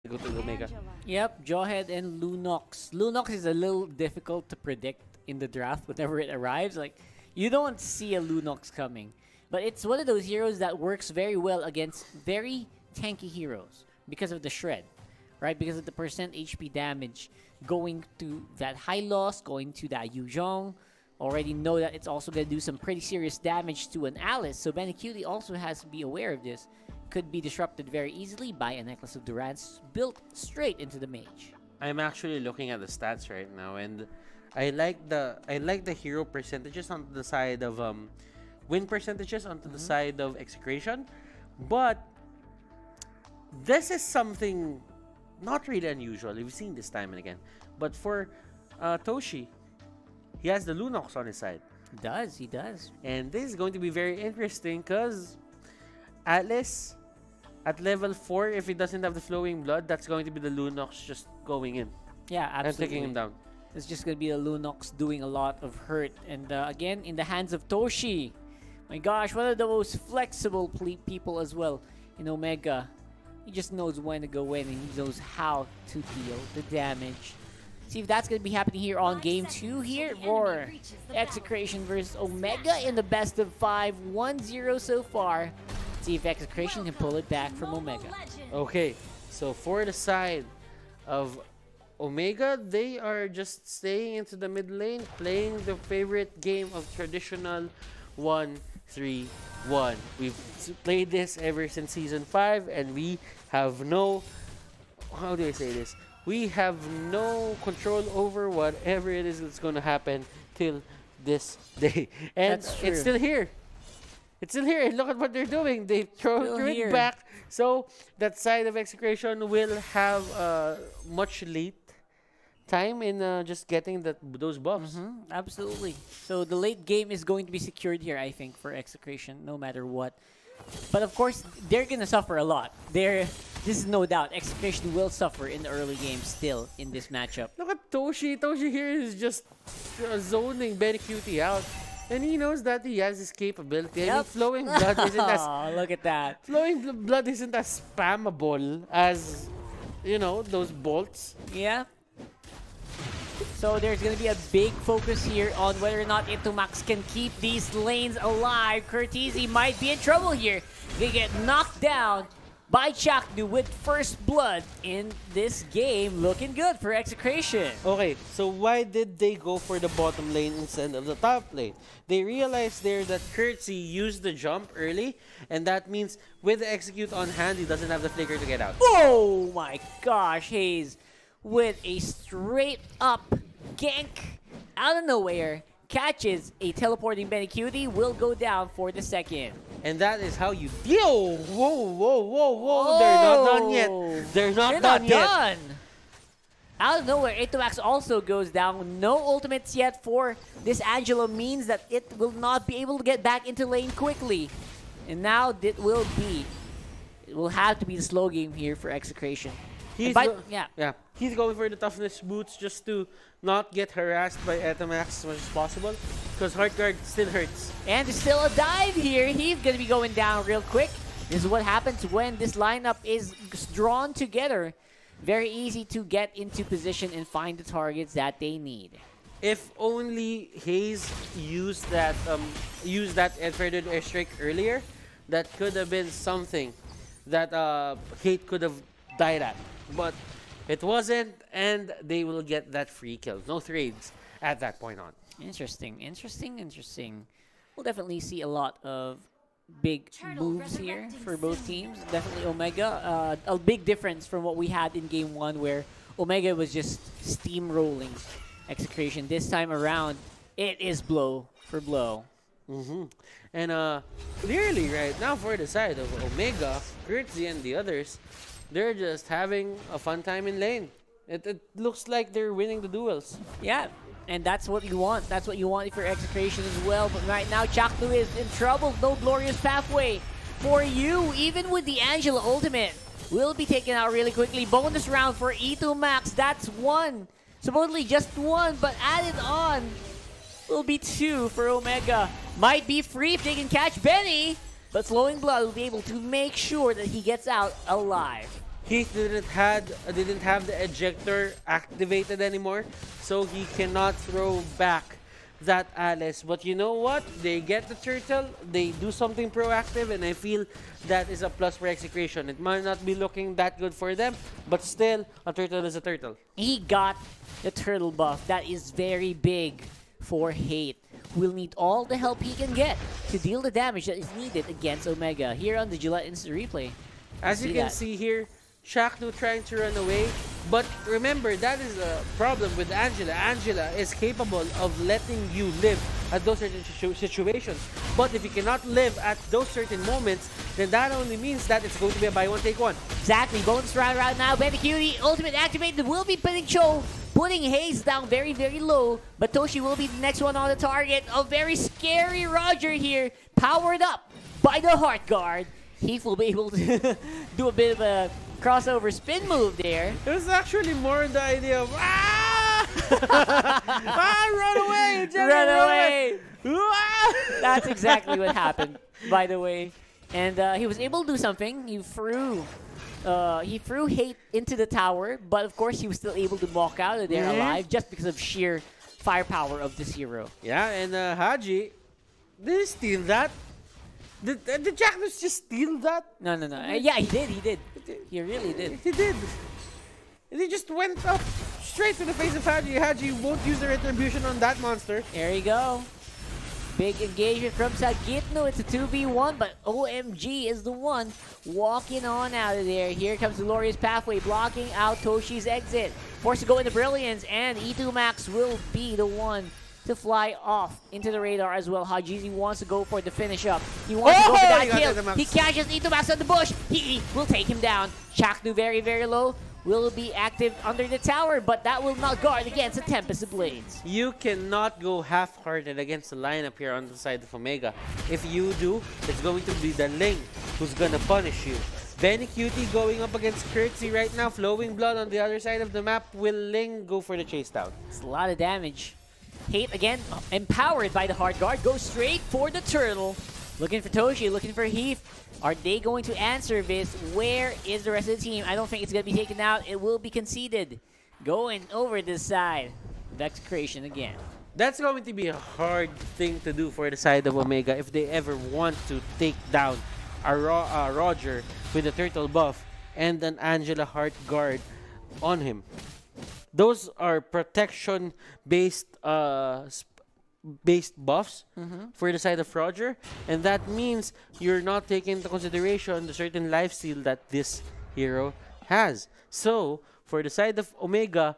Go to Omega. Yep, Jawhead and Lunox. Lunox is a little difficult to predict in the draft whenever it arrives. Like, you don't see a Lunox coming. But it's one of those heroes that works very well against very tanky heroes because of the shred, right? Because of the percent HP damage going to that high loss, going to that Yuzhong. Already know that it's also going to do some pretty serious damage to an Alice. So Benecutie also has to be aware of this. Could be disrupted very easily by a Necklace of Durance built straight into the mage. I'm actually looking at the stats right now, and I like the hero percentages on the side of win percentages onto the side of Execration, but this is something not really unusual. We've seen this time and again. But for Toshi, he has the Lunox on his side. He does. And this is going to be very interesting because Atlas at level 4, if he doesn't have the flowing blood, that's going to be the Lunox just going in. Yeah, absolutely. And taking him down. It's just going to be a Lunox doing a lot of hurt. And again, in the hands of Toshi. My gosh, one of the most flexible people as well in Omega. He just knows when to go in and he knows how to deal the damage. See if that's going to be happening here on game 2 here for Execration versus Omega in the best of 5, 1-0 so far. See if Execration can pull it back from Omega. Okay, so for the side of Omega, they are just staying into the mid lane, playing the favorite game of traditional 1-3-1. We've played this ever since Season 5, and we have no... How do I say this? We have no control over whatever it is that's going to happen till this day. And it's still here. It's still here. Look at what they're doing. They threw it back. So that side of Execration will have much late time in just getting those buffs. Absolutely. So the late game is going to be secured here, I think, for Execration, no matter what. But of course, they're going to suffer a lot. This is no doubt. Execration will suffer in the early game still in this matchup. Look at Toshi. Toshi here is just zoning Benecutie out. And he knows that he has this capability. Yep. I mean, flowing blood isn't as... look at that. Flowing blood isn't as spammable as, you know, those bolts. Yeah. So there's going to be a big focus here on whether or not Itumax can keep these lanes alive. Curtizi might be in trouble here. They get knocked down by Chaknu with first blood in this game. Looking good for Execration. Okay, so why did they go for the bottom lane instead of the top lane? They realized there that Curtsy used the jump early, and that means with the execute on hand, he doesn't have the flicker to get out. Oh my gosh, Hayes with a straight up gank out of nowhere. Catches a teleporting Benecutie, will go down for the second. And that is how you deal. Whoa, whoa, whoa, whoa. Oh, they're not done yet. They're not done yet. Out of nowhere, Itumax also goes down. No ultimates yet for this Angelo means that it will not be able to get back into lane quickly. And now it will have to be the slow game here for Execration. He's going for the toughness boots just to not get harassed by Itumax as much as possible, because Heart Guard still hurts. And there's still a dive here. He's going to be going down real quick. This is what happens when this lineup is drawn together. Very easy to get into position and find the targets that they need. If only Hayes used that Edforded airstrike earlier, that could have been something that Hate could have died at. But it wasn't, and they will get that free kill. No trades at that point on. Interesting, interesting, interesting. We'll definitely see a lot of big moves here for both teams. Definitely Omega. A big difference from what we had in Game 1 where Omega was just steamrolling Execration. This time around, it is blow for blow. And clearly right now for the side of Omega, Curtsy and the others, they're just having a fun time in lane. It looks like they're winning the duels. Yeah, and that's what you want. That's what you want for Execration as well. But right now, Chaknu is in trouble. No glorious pathway for you. Even with the Angela ultimate, will be taken out really quickly. Bonus round for Itumax. That's one. Supposedly just one, but added on will be two for Omega. Might be free if they can catch Benny. But Flowing Blood will be able to make sure that he gets out alive. Heath didn't have the ejector activated anymore, so he cannot throw back that Alice. But you know what? They get the turtle, they do something proactive, and I feel that is a plus for Execration. It might not be looking that good for them, but still, a turtle is a turtle. He got the turtle buff. That is very big for Hate. Will need all the help he can get to deal the damage that is needed against Omega. Here on the Gillette Instant Replay. As you can see here, Shaknu trying to run away. But remember, that is a problem with Angela. Angela is capable of letting you live at those certain situations. But if you cannot live at those certain moments, then that only means that it's going to be a buy one, take one. Exactly. Bonus round right now. Baby Cutie, ultimate activated, will be putting Hayes down very, very low. But Toshi will be the next one on the target. A very scary Roger here, powered up by the Heart Guard. Heath will be able to do a bit of a crossover spin move there. It was actually more the idea of run away! Run away! That's exactly what happened, by the way. And he was able to do something. He threw Hate into the tower, but of course he was still able to walk out of there alive just because of sheer firepower of this hero. Yeah, and Haji, did he steal that? Did Jacknus just steal that? No. Yeah, he did. He really did. He did. And he just went up straight to the face of Haji. Haji won't use the retribution on that monster. There you go. Big engagement from Sagitno. It's a 2v1, but OMG is the one walking on out of there. Here comes the Glorious Pathway, blocking out Toshi's exit. Forced to go into Brilliance, and E2 Max will be the one to fly off into the radar as well. Hajizi wants to go for the finish up. He wants to go for that kill. He catches E2 Max on the bush. He will take him down. Shaknu very, very low. Will be active under the tower, but that will not guard against the Tempest of Blades. You cannot go half-hearted against the lineup here on the side of Omega. If you do, it's going to be the Ling who's gonna punish you. Benny Cutie going up against Curtsy right now. Flowing Blood on the other side of the map. Will Ling go for the chase down? It's a lot of damage. Hate again, empowered by the Heart Guard, goes straight for the turtle. Looking for Toshi, looking for Heath. Are they going to answer this? Where is the rest of the team? I don't think it's going to be taken out. It will be conceded. Going over this side. Execration again. That's going to be a hard thing to do for the side of Omega if they ever want to take down a Roger with a turtle buff and an Angela Heart Guard on him. Those are protection-based buffs for the side of Roger, and that means you're not taking into consideration the certain lifesteal that this hero has. So, for the side of Omega,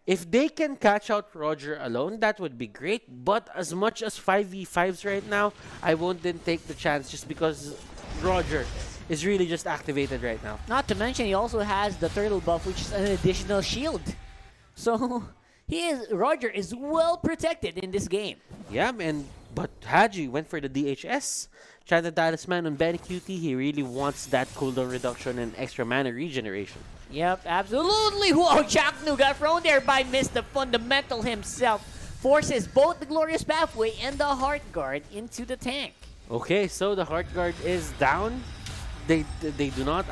if they can catch out Roger alone, that would be great, but as much as 5v5s right now, I won't then take the chance just because Roger is really just activated right now. Not to mention, he also has the turtle buff, which is an additional shield. So, Roger is well protected in this game. Yeah, but Haji went for the DHS. Chanted Talisman on Benny Cutie. He really wants that cooldown reduction and extra mana regeneration. Yep, absolutely. Whoa, Chaknu got thrown there by Mr. Fundamental himself. Forces both the Glorious Pathway and the Heart Guard into the tank. Okay, so the Heart Guard is down. They do not,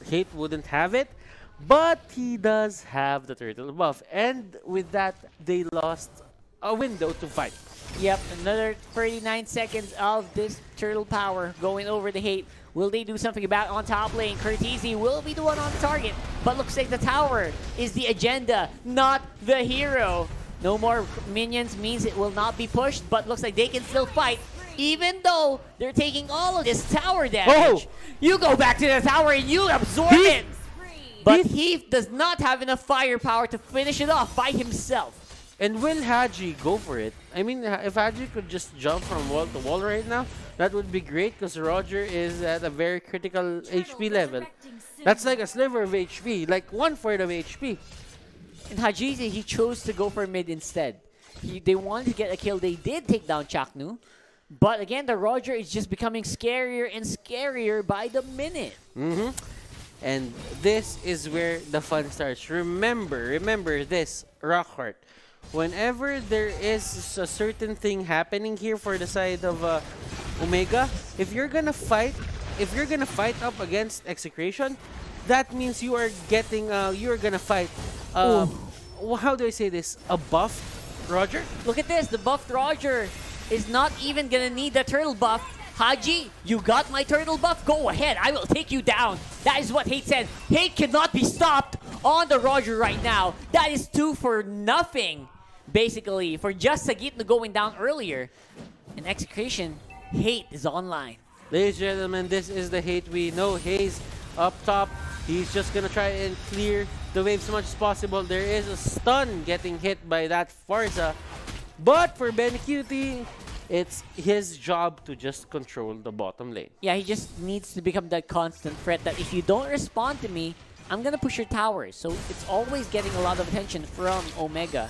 Hate wouldn't have it. But he does have the turtle buff. And with that, they lost a window to fight. Yep, another 39 seconds of this turtle power going over the Hate. Will they do something about it on top lane? Curtisi will be the one on target. But looks like the tower is the agenda, not the hero. No more minions means it will not be pushed. But looks like they can still fight. Even though they're taking all of this tower damage. You go back to the tower and you absorb it. But Heath does not have enough firepower to finish it off by himself. And will Haji go for it? I mean, if Haji could just jump from wall to wall right now, that would be great because Roger is at a very critical HP level. That's like a sliver of HP, like 1/4 of HP. And Hajizi, he chose to go for mid instead. They wanted to get a kill. They did take down Chaknu. But again, the Roger is just becoming scarier and scarier by the minute. And this is where the fun starts. Remember this, Rockheart. Whenever there is a certain thing happening here for the side of Omega, if you're gonna fight up against Execration, that means you are getting, you are gonna fight, how do I say this? A buff Roger? Look at this. The buffed Roger is not even gonna need the turtle buff. Haji, you got my turtle buff? Go ahead. I will take you down. That is what Hate said. Hate cannot be stopped on the Roger right now. That is 2 for nothing, basically, for just Sagitna going down earlier. And Execration, Hate is online. Ladies and gentlemen, this is the Hate we know. Hayes up top. He's just gonna try and clear the wave as much as possible. There is a stun getting hit by that Farza. But for Benecutie, it's his job to just control the bottom lane. Yeah, he just needs to become that constant threat that if you don't respond to me, I'm gonna push your towers. So it's always getting a lot of attention from Omega.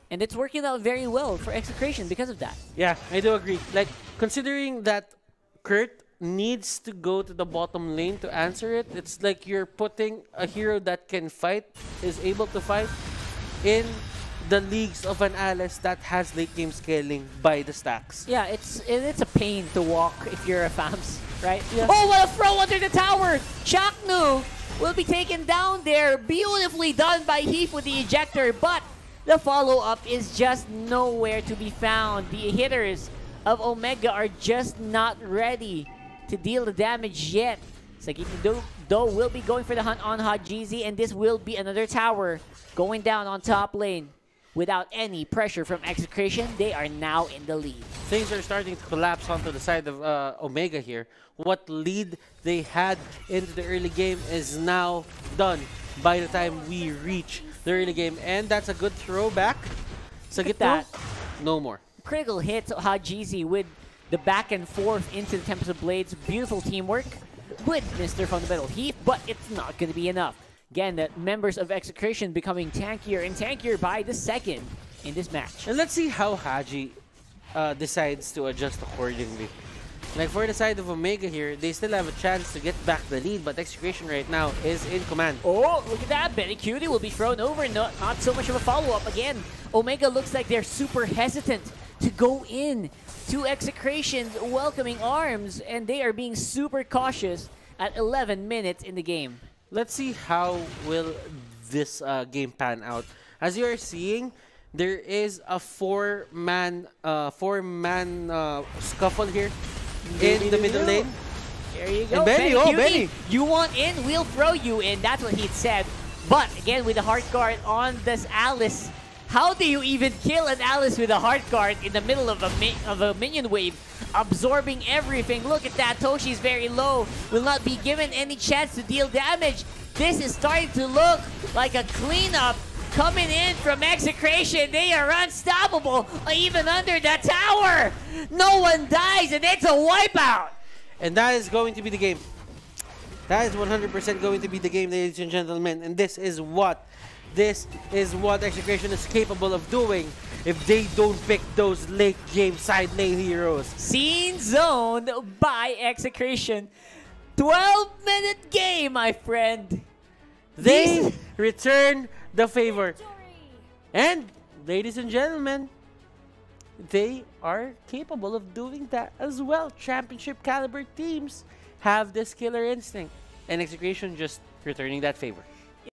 And it's working out very well for Execration because of that. Yeah, I do agree. Like, considering that Kurt needs to go to the bottom lane to answer it, it's like you're putting a hero that can fight, is able to fight, in the leagues of an Alice that has late game scaling by the stacks. Yeah, it's a pain to walk if you're a FAMS, right? Yeah. Oh, what a throw under the tower! Chaknu will be taken down there. Beautifully done by Heath with the ejector, but the follow-up is just nowhere to be found. The hitters of Omega are just not ready to deal the damage yet. Sagitna though will be going for the hunt on Hajizi, and this will be another tower going down on top lane. Without any pressure from Execration, they are now in the lead. Things are starting to collapse onto the side of Omega here. What lead they had into the early game is now done by the time we reach the early game. And that's a good throwback. Sagitna, no more. Critical hit to Hajizi with the back and forth into the Tempest of Blades. Beautiful teamwork with Mr. Fundamental Heath, but it's not going to be enough. Again, the members of Execration becoming tankier and tankier by the second in this match. And let's see how Haji decides to adjust accordingly. Like for the side of Omega here, they still have a chance to get back the lead, but Execration right now is in command. Oh, look at that. Benecutie will be thrown over. Not so much of a follow-up. Again, Omega looks like they're super hesitant to go in to Execration's welcoming arms, and they are being super cautious at 11 minutes in the game. Let's see how will this game pan out. As you are seeing, there is a four-man scuffle here in the middle lane. There you go. And Benny, oh, Benny! You want in, we'll throw you in. That's what he said. But again, with the heart guard on this Alice, how do you even kill an Alice with a heart guard in the middle of a minion wave? Absorbing everything. Look at that. Toshi's very low. Will not be given any chance to deal damage. This is starting to look like a cleanup coming in from Execration. They are unstoppable, even under the tower. No one dies, and it's a wipeout. And that is going to be the game. That is 100% going to be the game, ladies and gentlemen. And this is what Execration is capable of doing if they don't pick those late game side lane heroes. Scene zoned by Execration. 12-minute game, my friend. They return the favor. And, ladies and gentlemen, they are capable of doing that as well. Championship caliber teams have this killer instinct. And Execration just returning that favor.